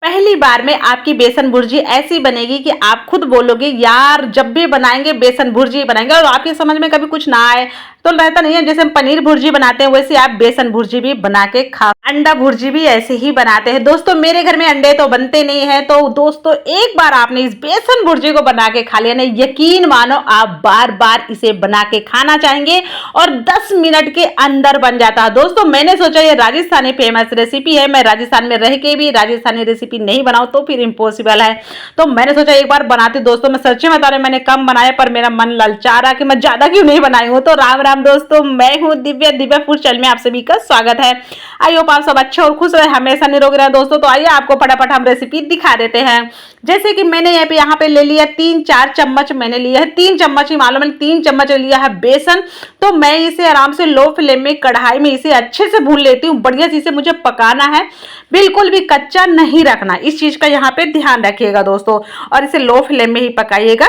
पहली बार में आपकी बेसन भुर्जी ऐसी बनेगी कि आप खुद बोलोगे यार जब भी बनाएंगे बेसन भुर्जी बनाएंगे। और आपके समझ में कभी कुछ ना आए तो रहता नहीं है, जैसे हम पनीर भुर्जी बनाते हैं वैसे आप बेसन भुर्जी भी बना के खा। अंडा भुर्जी भी ऐसे ही बनाते हैं दोस्तों। मेरे घर में अंडे तो बनते नहीं है, तो दोस्तों एक बार आपने इस बेसन भुर्जी को बना के खा लिया ना, यकीन मानो आप बार बार इसे बना के खाना चाहेंगे और 10 मिनट के अंदर बन जाता है। दोस्तों मैंने सोचा ये राजस्थानी फेमस रेसिपी है, मैं राजस्थान में रह के भी राजस्थानी रेसिपी नहीं बनाऊं तो फिर इम्पॉसिबल है। तो मैंने सोचा एक बार बनाती। दोस्तों मैं सच्ची बता रही हूं, मैंने कम बनाया पर मेरा मन ललचा रहा कि मैं ज्यादा क्यों नहीं बनाई हूं। तो राम राम दोस्तों, मैं हूं दिव्या, दिव्या फूड चैनल में आप सभी का स्वागत है। आई होप आप सब अच्छे और खुश रहे, हमेशा निरोग रहे दोस्तों। तो आइए आपको फटाफट हम रेसिपी दिखा देते हैं। जैसे कि मैंने यहाँ पे ले लिया 3-4 चम्मच मैंने लिया है, 3 चम्मच ही मालूम है, 3 चम्मच लिया है बेसन। तो मैं इसे आराम से लो फ्लेम में कढ़ाई में इसे अच्छे से भून लेती हूँ। बढ़िया से इसे मुझे पकाना है, बिल्कुल भी कच्चा नहीं रखना, इस चीज का यहाँ पे ध्यान रखिएगा दोस्तों। और इसे लो फ्लेम में ही पकाइएगा।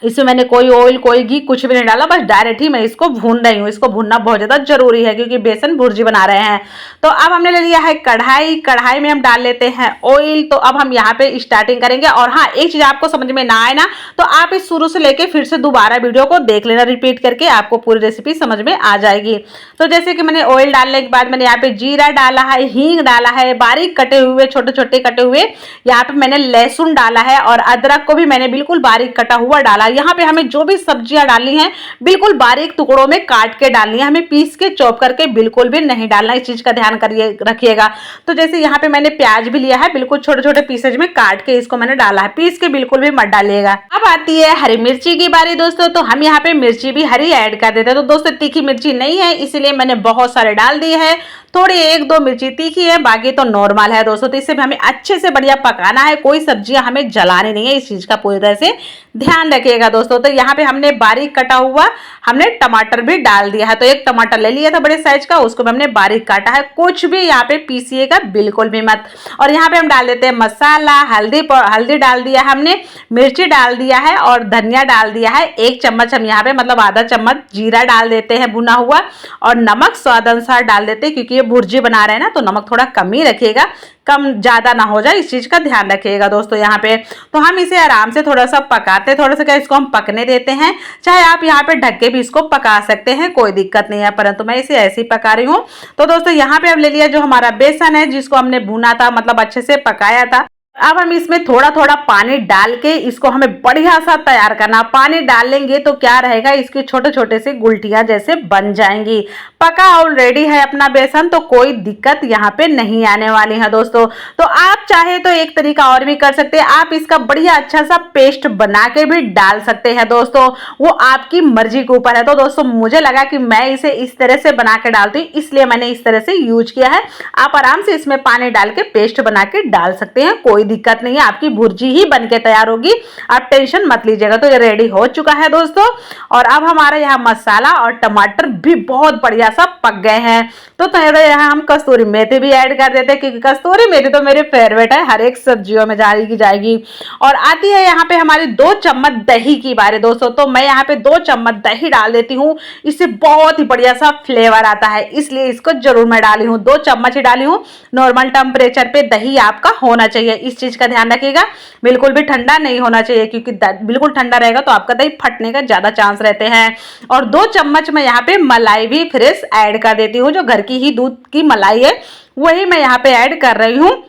इसमें मैंने कोई ऑयल कोई घी कुछ भी नहीं डाला, बस डायरेक्ट ही मैं इसको भून रही हूँ। इसको भूनना बहुत ज्यादा जरूरी है क्योंकि बेसन भुर्जी बना रहे हैं। तो अब हमने ले लिया है कढ़ाई, कढ़ाई में हम डाल लेते हैं ऑयल। तो अब हम यहाँ पे स्टार्टिंग करेंगे। और हाँ, एक चीज आपको समझ में ना आए ना तो आप इस शुरू से लेके फिर से दोबारा वीडियो को देख लेना रिपीट करके, आपको पूरी रेसिपी समझ में आ जाएगी। तो जैसे कि मैंने ऑयल डालने के बाद मैंने यहाँ पे जीरा डाला है, हींग डाला है, बारीक कटे हुए छोटे छोटे कटे हुए यहाँ पे मैंने लहसुन डाला है और अदरक को भी मैंने बिल्कुल बारीक कटा हुआ डाला। यहाँ पे हमें जो भी सब्जियां डालनी है बिल्कुल बारीक टुकड़ों में काट के डालनी है, हमें पीस के चॉप करके बिल्कुल भी नहीं डालना, इस चीज का ध्यान करिए रखिएगा। तो जैसे यहाँ पे मैंने प्याज भी लिया है, बिल्कुल छोटे छोटे पीसेज में काट के इसको मैंने डाला है, पीस के बिल्कुल भी मत डालिएगा। अब आती है हरी मिर्ची की बारी दोस्तों। तो हम यहाँ पे मिर्ची भी हरी ऐड कर देते हैं। तो दोस्तों तीखी मिर्ची नहीं है इसलिए मैंने बहुत सारे डाल दी है, थोड़ी 1-2 मिर्ची तीखी है, बाकी तो नॉर्मल है दोस्तों। तो इसे भी हमें अच्छे से बढ़िया पकाना है, कोई सब्जियां हमें जलानी नहीं है, इस चीज का पूरी तरह से ध्यान रखिएगा दोस्तों। तो यहाँ पे हमने बारीक कटा हुआ हमने टमाटर भी डाल दिया है। तो एक टमाटर ले लिया था बड़े साइज का, उसको भी हमने बारीक काटा है, कुछ भी यहाँ पे पीसिएगा बिल्कुल भी मत। और यहाँ पे हम डाल देते हैं मसाला, हल्दी डाल दिया हमने, मिर्ची डाल दिया है और धनिया डाल दिया है 1 चम्मच हम यहाँ पे मतलब आधा चम्मच जीरा डाल देते हैं भुना हुआ। और नमक स्वाद अनुसार डाल देते हैं क्योंकि भुर्जी बना रहे हैं ना, तो नमक थोड़ा कम ही रखिएगा, कम ज्यादा ना हो जाए, इस चीज का ध्यान रखिएगा दोस्तों। यहाँ पे तो हम इसे आराम से थोड़ा सा पकाते, थोड़ा सा क्या इसको हम पकने देते हैं। चाहे आप यहाँ पे ढक के भी इसको पका सकते हैं, कोई दिक्कत नहीं है, परंतु मैं इसे ऐसे ही पका रही हूँ। तो दोस्तों यहाँ पे अब ले लिया जो हमारा बेसन है जिसको हमने भुना था, मतलब अच्छे से पकाया था। अब हम इसमें थोड़ा थोड़ा पानी डाल के इसको हमें बढ़िया सा तैयार करना। पानी डालेंगे तो क्या रहेगा, इसके छोटे छोटे से गुलटियां जैसे बन जाएंगी। पका ऑलरेडी है अपना बेसन, तो कोई दिक्कत यहाँ पे नहीं आने वाली है दोस्तों। तो आप चाहे तो एक तरीका और भी कर सकते हैं, आप इसका बढ़िया अच्छा सा पेस्ट बना के भी डाल सकते हैं दोस्तों, वो आपकी मर्जी के ऊपर है। तो दोस्तों मुझे लगा कि मैं इसे इस तरह से बना के डालती हूँ, इसलिए मैंने इस तरह से यूज किया है। आप आराम से इसमें पानी डाल के पेस्ट बना के डाल सकते हैं, कोई दिक्कत नहीं है, आपकी भुर्जी ही बनके तैयार होगी, आप टेंशन मत लीजिएगा। तो ये रेडी हो चुका है दोस्तों। और अब हमारे यहाँ मसाला और टमाटर भी बहुत बढ़िया सा पक गए हैं। तो यहाँ हम कस्तूरी मेथी भी ऐड कर देते हैं क्योंकि कस्तूरी मेथी तो मेरे फेवरेट है, हर एक सब्जियों में जाएगी। और आती है यहाँ पे हमारी 2 चम्मच दही की बारी दोस्तों। तो मैं यहाँ पे 2 चम्मच दही डाल देती हूँ, इससे बहुत ही बढ़िया सा फ्लेवर आता है, इसलिए इसको जरूर मैं डाली हूँ, 2 चम्मच ही डाली हूँ। नॉर्मल टेम्परेचर पे दही आपका होना चाहिए, इस चीज का ध्यान रखिएगा। बिल्कुल भी ठंडा नहीं होना चाहिए क्योंकि बिल्कुल ठंडा रहेगा तो आपका दही फटने का ज्यादा चांस रहते हैं। और 2 चम्मच मैं यहाँ पे मलाई भी फ्रेश ऐड कर देती हूँ, जो घर की ही दूध की मलाई है वही मैं यहाँ पे ऐड कर रही हूँ,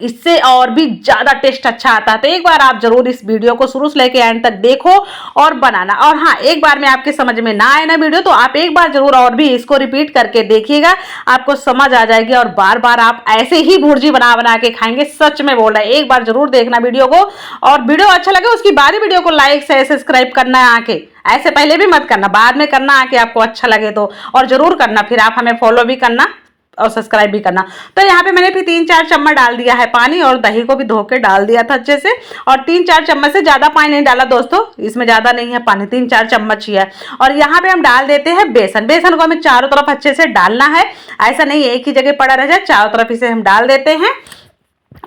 इससे और भी ज्यादा टेस्ट अच्छा आता है। तो एक बार आप जरूर इस वीडियो को शुरू से लेके एंड तक देखो और बनाना। और हाँ, एक बार में आपके समझ में ना आए ना वीडियो तो आप एक बार जरूर और भी इसको रिपीट करके देखिएगा, आपको समझ आ जाएगी और बार बार आप ऐसे ही भुर्जी बना बना के खाएंगे, सच में बोल रहा है। एक बार जरूर देखना वीडियो को, और वीडियो अच्छा लगे उसकी बाद ही वीडियो को लाइक शेयर सब्सक्राइब करना है आके, ऐसे पहले भी मत करना, बाद में करना आके आपको अच्छा लगे तो। और जरूर करना, फिर आप हमें फॉलो भी करना और सब्सक्राइब भी करना। तो यहाँ पे मैंने फिर 3-4 चम्मच डाल दिया है पानी, और दही को भी धो के डाल दिया था अच्छे से। और 3-4 चम्मच से ज्यादा पानी नहीं डाला दोस्तों, इसमें ज्यादा नहीं है पानी, 3-4 चम्मच ही है। और यहाँ पे हम डाल देते हैं बेसन। बेसन को हमें चारों तरफ अच्छे से डालना है, ऐसा नहीं एक ही जगह पड़ा रह जाए, चारों तरफ इसे हम डाल देते हैं।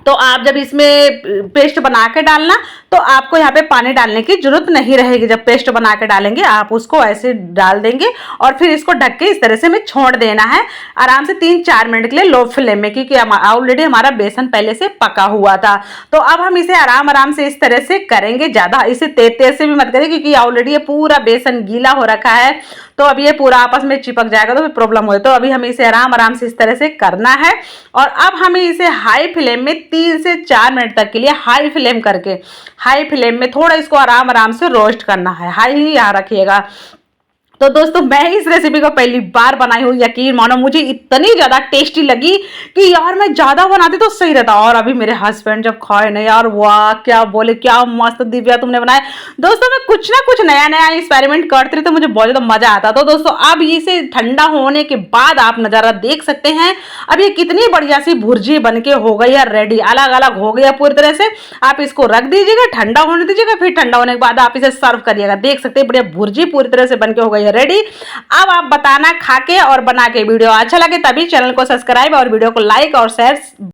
तो आप जब इसमें पेस्ट बना के डालना तो आपको यहाँ पे पानी डालने की जरूरत नहीं रहेगी। जब पेस्ट बना के डालेंगे आप उसको ऐसे डाल देंगे और फिर इसको ढक के इस तरह से हमें छोड़ देना है आराम से 3-4 मिनट के लिए लो फ्लेम में, क्योंकि ऑलरेडी हमारा बेसन पहले से पका हुआ था। तो अब हम इसे आराम आराम से इस तरह से करेंगे, ज्यादा इसे तेज तेज से भी मत करें क्योंकि ऑलरेडी ये पूरा बेसन गीला हो रखा है, तो अब ये पूरा आपस में चिपक जाएगा तो फिर प्रॉब्लम हो। तो अभी हमें इसे आराम आराम से इस तरह से करना है और अब हमें इसे हाई फ्लेम में 3 से 4 मिनट तक के लिए हाई फ्लेम करके, हाई फ्लेम में थोड़ा इसको आराम आराम से रोस्ट करना है, हाई ही यहाँ रखिएगा। तो दोस्तों मैं इस रेसिपी को पहली बार बनाई हूँ, यकीन मानो मुझे इतनी ज्यादा टेस्टी लगी कि यार मैं ज्यादा बनाती तो सही रहता। और अभी मेरे हस्बैंड जब खाए ना यार, वाह क्या बोले, क्या मस्त दिव्या तुमने बनाया। दोस्तों मैं कुछ ना कुछ नया नया एक्सपेरिमेंट करती रही तो मुझे बहुत ज्यादा मजा आता। तो दोस्तों अब इसे ठंडा होने के बाद आप नजारा देख सकते हैं, अब ये कितनी बढ़िया सी भुर्जी बन के हो गई है रेडी, अलग अलग हो गया पूरी तरह से। आप इसको रख दीजिएगा, ठंडा होने दीजिएगा, फिर ठंडा होने के बाद आप इसे सर्व करिएगा। देख सकते हैं बढ़िया भुर्जी पूरी तरह से बन के हो गई है रेडी। अब आप बताना खा के और बना के वीडियो अच्छा लगे तभी चैनल को सब्सक्राइब और वीडियो को लाइक और शेयर